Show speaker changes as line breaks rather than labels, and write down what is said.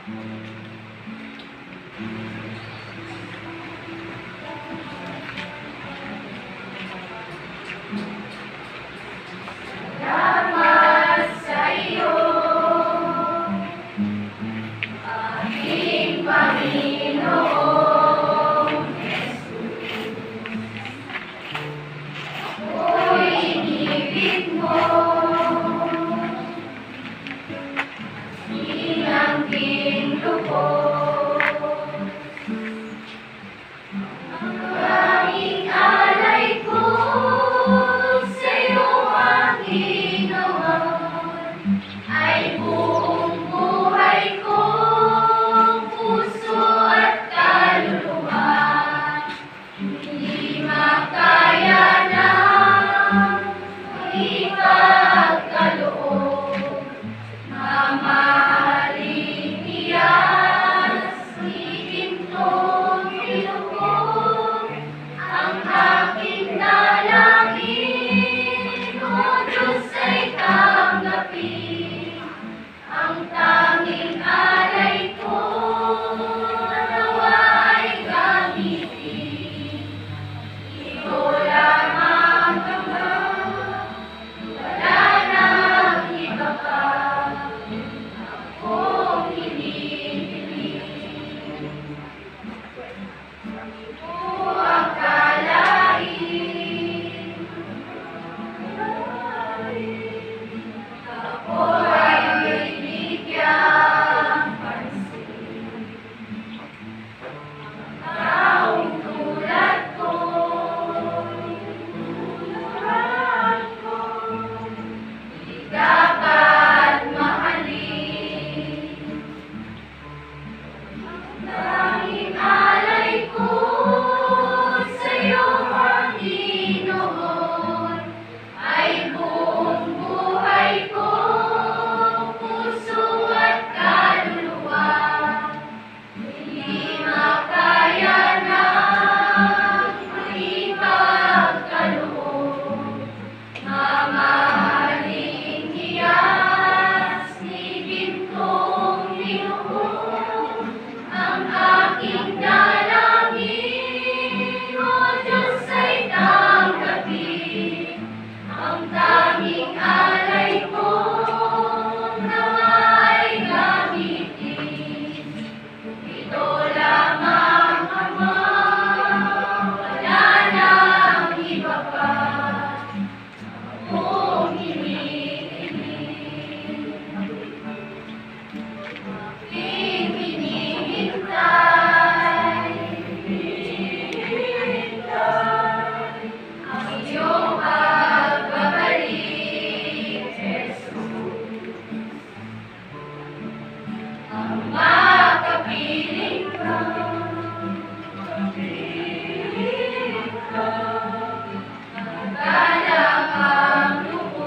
Salamat sa iyo, aking Panginoon Jesus. Ako'y inibig mo, inangking lubos. Ang aming alay ko sa'yo, Panginoon, ay buong buhay ko, puso at kaluluwa. Hindi makaya ng ipagkaloob, mamahaling iyas, ibintong ilubog ang aking dalangin. O Diyos ay tanggapin ang tanging alay ko, nawa ay gamitin. Ito lamang naman, wala nang iba pa akong hinihiling. Ito ang kalain, ako ay bibigyan pansin. Taong tulad ko, di dapat mahalin. Ang tanging alay ko sa'yo, Panginoon, ay buong buhay ko, puso at kaluluwa. Hindi makaya ng ipagkaloob, mamahaling iyas, ibintong ilubog ang aking dalangin. O Diyos ay tanggapin ang tanging alay ko, nawa ay gamitin. Ito lamang, Ama, wala nang iba pa akong hinihiling. Aking hinihintay, ang iyong pagbabalik, Jesus. Ang makapiling ka, magalang ang loob.